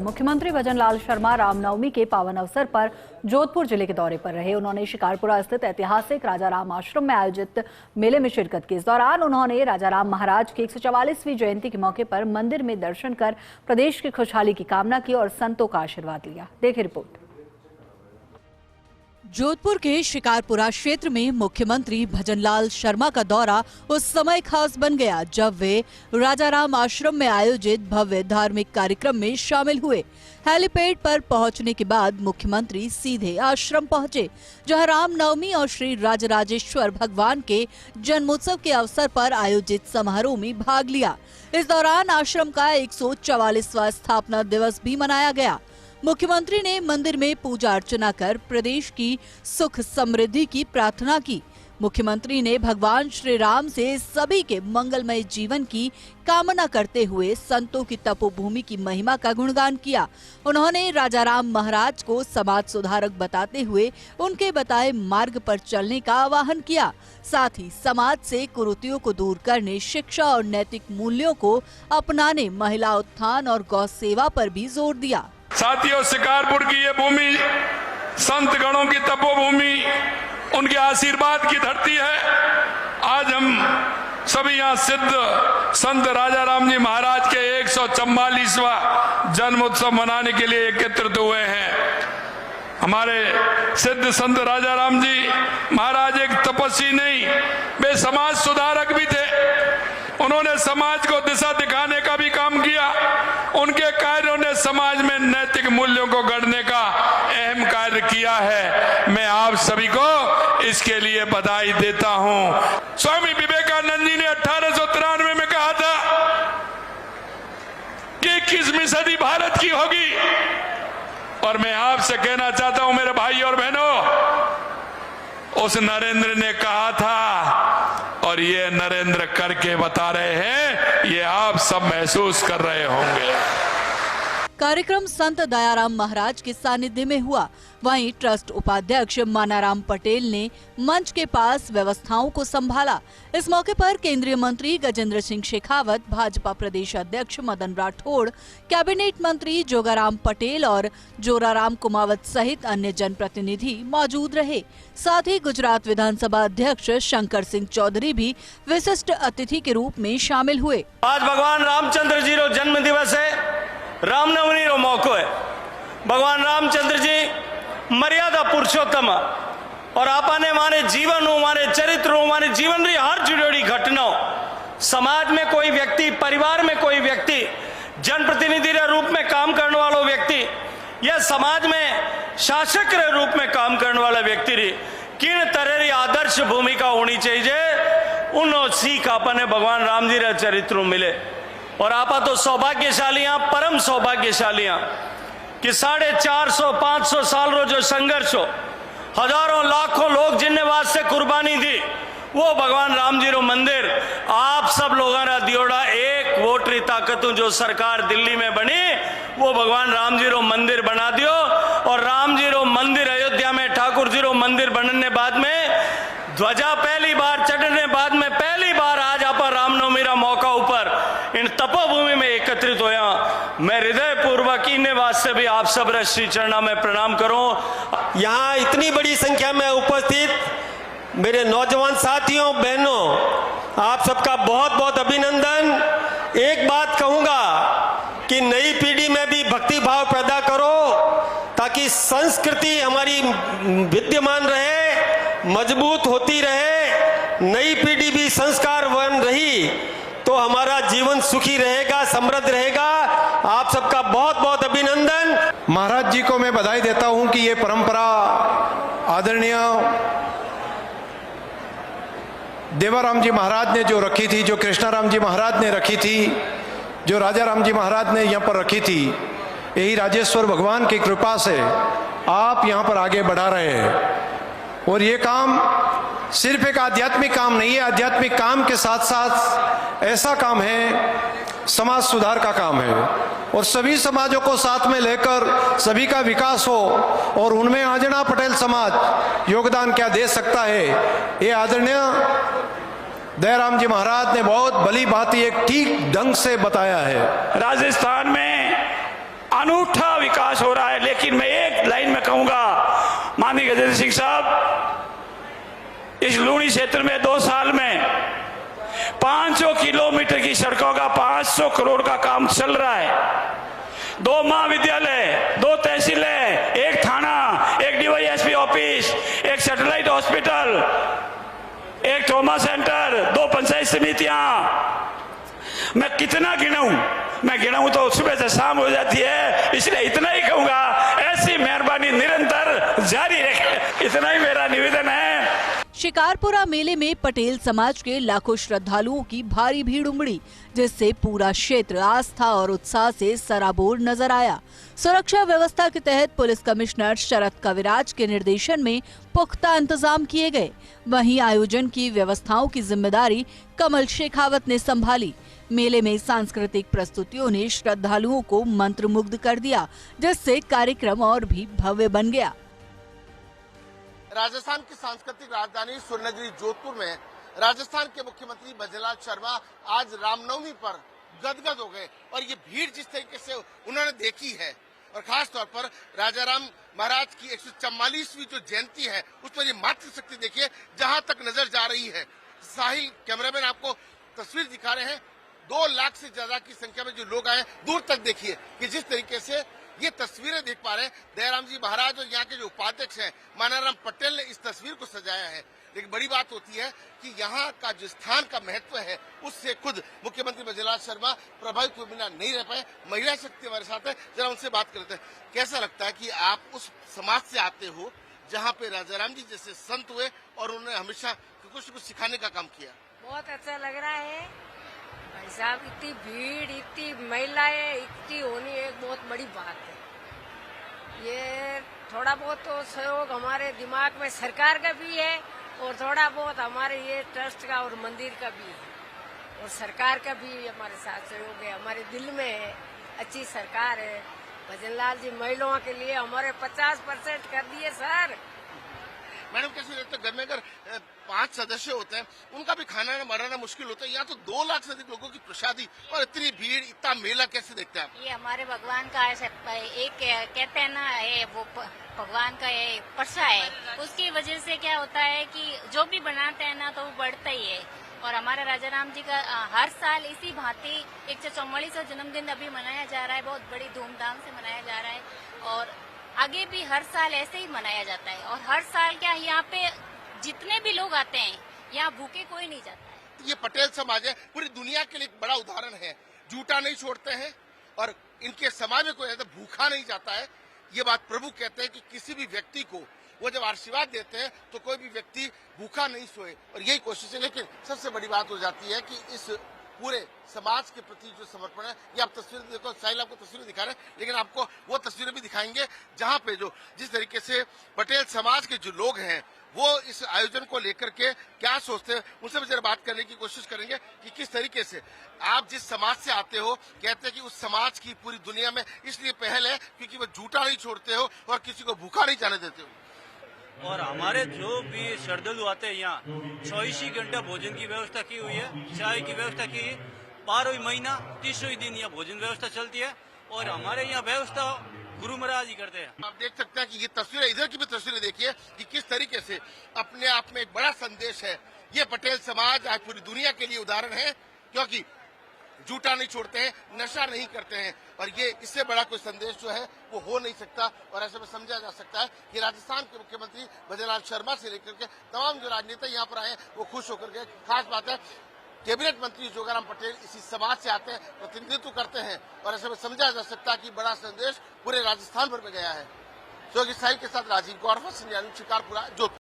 मुख्यमंत्री भजनलाल शर्मा रामनवमी के पावन अवसर पर जोधपुर जिले के दौरे पर रहे। उन्होंने शिकारपुरा स्थित ऐतिहासिक राजा राम आश्रम में आयोजित मेले में शिरकत की। इस दौरान उन्होंने राजा राम महाराज की 144वीं जयंती के मौके पर मंदिर में दर्शन कर प्रदेश की खुशहाली की कामना की और संतों का आशीर्वाद लिया। देखिए रिपोर्ट। जोधपुर के शिकारपुरा क्षेत्र में मुख्यमंत्री भजनलाल शर्मा का दौरा उस समय खास बन गया जब वे राजा राम आश्रम में आयोजित भव्य धार्मिक कार्यक्रम में शामिल हुए। हेलीपैड पर पहुंचने के बाद मुख्यमंत्री सीधे आश्रम पहुंचे, जहां रामनवमी और श्री राजराजेश्वर भगवान के जन्मोत्सव के अवसर पर आयोजित समारोह में भाग लिया। इस दौरान आश्रम का 144वां स्थापना दिवस भी मनाया गया। मुख्यमंत्री ने मंदिर में पूजा अर्चना कर प्रदेश की सुख समृद्धि की प्रार्थना की। मुख्यमंत्री ने भगवान श्री राम से सभी के मंगलमय जीवन की कामना करते हुए संतों की तपोभूमि की महिमा का गुणगान किया। उन्होंने राजा राम महाराज को समाज सुधारक बताते हुए उनके बताए मार्ग पर चलने का आह्वान किया। साथ ही समाज से कुरीतियों को दूर करने, शिक्षा और नैतिक मूल्यों को अपनाने, महिला उत्थान और गौ सेवा पर भी जोर दिया। साथियों, शिकारपुर की ये भूमि संत गणों की तपोभूमि, उनके आशीर्वाद की धरती है। आज हम सभी यहाँ सिद्ध संत राजा राम जी महाराज के 144वां जन्म उत्सव मनाने के लिए एकत्रित हुए हैं। हमारे सिद्ध संत राजा राम जी महाराज एक तपस्वी नहीं, वे समाज सुधारक भी थे। उन्होंने समाज को दिशा दिखाने का भी काम किया। उनके कार्यों ने समाज में नैतिक मूल्यों को गढ़ने का अहम कार्य किया है। मैं आप सभी को इसके लिए बधाई देता हूं। स्वामी विवेकानंद जी ने 1893 में कहा था कि 21वीं सदी भारत की होगी, और मैं आपसे कहना चाहता हूं मेरे भाई और बहनों, उस नरेंद्र ने कहा था और ये नरेंद्र करके बता रहे हैं, ये आप सब महसूस कर रहे होंगे। कार्यक्रम संत दयाराम महाराज के सानिध्य में हुआ। वहीं ट्रस्ट उपाध्यक्ष मानाराम पटेल ने मंच के पास व्यवस्थाओं को संभाला। इस मौके पर केंद्रीय मंत्री गजेंद्र सिंह शेखावत, भाजपा प्रदेश अध्यक्ष मदन राठौड़, कैबिनेट मंत्री जोगाराम पटेल और जोराराम कुमावत सहित अन्य जनप्रतिनिधि मौजूद रहे। साथ ही गुजरात विधानसभा अध्यक्ष शंकर सिंह चौधरी भी विशिष्ट अतिथि के रूप में शामिल हुए। आज भगवान रामचंद्र जी रो जन्म दिवस है, रामनवमी रो मौको है। भगवान रामचंद्र जी मर्यादा पुरुषोत्तम, और आपने हमारे जीवन, हमारे चरित्र, हमारे जीवन री हर जुड़ी घटनाओं, समाज में कोई व्यक्ति, परिवार में कोई व्यक्ति, जनप्रतिनिधि के रूप में काम करने वाला व्यक्ति या समाज में शासक के रूप में काम करने वाला व्यक्ति री किन तरह री आदर्श भूमिका होनी चाहिए, उन सीख आपने भगवान राम जी रे चरित्र मिले। और आपा तो सौभाग्यशालियां, परम सौभाग्यशालियां कि 450-500 साल रो जो संघर्ष हो, हजारों लाखों लोग जिनने वास्ते कुर्बानी दी, वो भगवान राम जी रो मंदिर आप सब लोगों ने दियोड़ा एक वोट री ताकत जो सरकार दिल्ली में बनी, वो भगवान राम जी रो मंदिर बना दियो। और राम जी रो मंदिर अयोध्या में ठाकुर जी रो मंदिर बनने बाद में ध्वजा पहली बार चढ़ने बाद में पहली बार आज आप रामनवमी रा मौका ऊपर इन तपोभूमि में एकत्रित होया। मैं हृदय पूर्वक इन वास्ते भी आप सब श्री चरणा में प्रणाम करूं। यहाँ इतनी बड़ी संख्या में उपस्थित मेरे नौजवान साथियों, बहनों, आप सबका बहुत बहुत अभिनंदन। एक बात कहूंगा कि नई पीढ़ी में भी भक्ति भाव पैदा करो ताकि संस्कृति हमारी विद्यमान रहे, मजबूत होती रहे। नई पीढ़ी भी संस्कारवान रही तो हमारा जीवन सुखी रहेगा, समृद्ध रहेगा। आप सबका बहुत बहुत अभिनंदन। महाराज जी को मैं बधाई देता हूं कि ये परंपरा आदरणीय देवाराम जी महाराज ने जो रखी थी, जो कृष्णाराम जी महाराज ने रखी थी, जो राजा राम जी महाराज ने यहाँ पर रखी थी, यही राजेश्वर भगवान की कृपा से आप यहाँ पर आगे बढ़ा रहे हैं। और ये काम सिर्फ एक आध्यात्मिक काम नहीं है, आध्यात्मिक काम के साथ साथ ऐसा काम है, समाज सुधार का काम है। और सभी समाजों को साथ में लेकर सभी का विकास हो, और उनमें आंजना पटेल समाज योगदान क्या दे सकता है, ये आदरणीय दयाराम जी महाराज ने बहुत भली भांति एक ठीक ढंग से बताया है। राजस्थान में अनूठा विकास हो रहा है। लेकिन मैं एक लाइन में कहूंगा, माननीय गजेंद्र सिंह साहब, इस लूणी क्षेत्र में 2 साल में 500 किलोमीटर की सड़कों का 500 करोड़ का काम चल रहा है। 2 महाविद्यालय, 2 तहसीलें, 1 थाना, 1 DYSP office, 1 satellite hospital, 1 trauma centre, 2 panchayat समितियां। मैं कितना गिनाऊं? मैं गिनाऊं तो सुबह से शाम हो जाती है। इसलिए इतना ही कहूंगा, ऐसी मेहरबानी निरंतर जारी रखें, इतना ही मेरा निवेदन है। शिकारपुरा मेले में पटेल समाज के लाखों श्रद्धालुओं की भारी भीड़ उमड़ी, जिससे पूरा क्षेत्र आस्था और उत्साह से सराबोर नजर आया। सुरक्षा व्यवस्था के तहत पुलिस कमिश्नर शरद कविराज के निर्देशन में पुख्ता इंतजाम किए गए। वहीं आयोजन की व्यवस्थाओं की जिम्मेदारी कमल शेखावत ने संभाली। मेले में सांस्कृतिक प्रस्तुतियों ने श्रद्धालुओं को मंत्रमुग्ध कर दिया, जिससे कार्यक्रम और भी भव्य बन गया। राजस्थान की सांस्कृतिक राजधानी स्वर्णगिरी जोधपुर में राजस्थान के मुख्यमंत्री भजनलाल शर्मा आज रामनवमी पर गदगद हो गए। और ये भीड़ जिस तरीके से उन्होंने देखी है, और खास तौर पर राजा राम महाराज की 144वीं जो जयंती है, उस पर ये मातृशक्ति देखिए जहां तक नजर जा रही है। साहिल कैमरामैन आपको तस्वीर दिखा रहे हैं। 2 लाख से ज्यादा की संख्या में जो लोग आए, दूर तक देखिए कि जिस तरीके से ये तस्वीरें देख पा रहे हैं। दयाराम जी महाराज और यहाँ के जो उपाध्यक्ष हैं मानाराम पटेल ने इस तस्वीर को सजाया है। लेकिन बड़ी बात होती है कि यहाँ का जो स्थान का महत्व है, उससे खुद मुख्यमंत्री भजनलाल शर्मा प्रभावित हुए बिना नहीं रह पाए। महिला शक्ति हमारे साथ है, जरा उनसे बात करते हैं। कैसा लगता है कि आप उस समाज से आते हो जहाँ पे राजाराम जी जैसे संत हुए और उन्होंने हमेशा कुछ न कुछ सिखाने का काम किया? बहुत अच्छा लग रहा है भाई साहब। इतनी भीड़, इतनी महिलाएं, इतनी होनी एक बहुत बड़ी बात है। ये थोड़ा बहुत तो सहयोग हमारे दिमाग में सरकार का भी है, और थोड़ा बहुत हमारे ये ट्रस्ट का और मंदिर का भी है, और सरकार का भी हमारे साथ सहयोग है। हमारे दिल में है, अच्छी सरकार है। भजनलाल जी महिलाओं के लिए हमारे 50% कर दिए सर। मैडम कैसे रहते घर में अगर 5 सदस्य होते हैं, उनका भी खाना बनाना मुश्किल होता है। यहाँ तो 2 लाख से अधिक लोगों की प्रसादी और इतनी भीड़, इतना मेला कैसे देखते हैं आप? ये हमारे भगवान का एक कहते हैं ना, ये वो भगवान का ये परसा है। उसकी वजह से क्या होता है कि जो भी बनाते हैं ना तो वो बढ़ता ही है। और हमारे राजा राम जी का हर साल इसी भांति 144वां जन्मदिन अभी मनाया जा रहा है। बहुत बड़ी धूमधाम से मनाया जा रहा है, और आगे भी हर साल ऐसे ही मनाया जाता है। और हर साल क्या यहाँ पे जितने भी लोग आते हैं, यहाँ भूखे कोई नहीं जाता है। ये पटेल समाज है, पूरी दुनिया के लिए एक बड़ा उदाहरण है। जूठा नहीं छोड़ते हैं, और इनके समाज में कोई ऐसा भूखा नहीं जाता है। ये बात प्रभु कहते हैं कि किसी भी व्यक्ति को वो जब आशीर्वाद देते हैं तो कोई भी व्यक्ति भूखा नहीं सोए, और यही कोशिश है। लेकिन सबसे बड़ी बात हो जाती है कि इस पूरे समाज के प्रति जो समर्पण है, ये आप तस्वीर देखो, साहिल आपको तस्वीरें दिखा रहे हैं, लेकिन आपको वो तस्वीरें भी दिखाएंगे जहां पे जो जिस तरीके से पटेल समाज के जो लोग हैं वो इस आयोजन को लेकर के क्या सोचते हैं, उनसे भी जरा बात करने की कोशिश करेंगे कि किस तरीके से आप जिस समाज से आते हो, कहते हैं कि उस समाज की पूरी दुनिया में इसलिए पहल है क्योंकि वो झूठा नहीं छोड़ते हो और किसी को भूखा नहीं जाने देते हो। और हमारे जो भी श्रद्धालु आते हैं यहाँ 24 घंटा भोजन की व्यवस्था की हुई है, चाय की व्यवस्था की है। 12 महीना 30 दिन यहाँ भोजन व्यवस्था चलती है, और हमारे यहाँ व्यवस्था गुरु महाराज ही करते हैं। आप देख सकते हैं कि ये तस्वीरें, इधर की भी तस्वीरें देखिए कि किस तरीके से अपने आप में एक बड़ा संदेश है। ये पटेल समाज आज पूरी दुनिया के लिए उदाहरण है, क्योंकि जूठा नहीं छोड़ते हैं, नशा नहीं करते हैं, और ये इससे बड़ा कोई संदेश जो है वो हो नहीं सकता। और ऐसे में समझा जा सकता है कि राजस्थान के मुख्यमंत्री भजनलाल शर्मा से लेकर के तमाम जो राजनेता यहाँ पर आए वो खुश होकर गए। खास बात है, कैबिनेट मंत्री जोगाराम पटेल इसी समाज से आते हैं, प्रतिनिधित्व करते हैं, और ऐसे में समझा जा सकता है कि बड़ा संदेश पूरे राजस्थान भर में गया है। जो कि साहिल के साथ राजीव गौरव, शिकारपुरा, जोधपुर।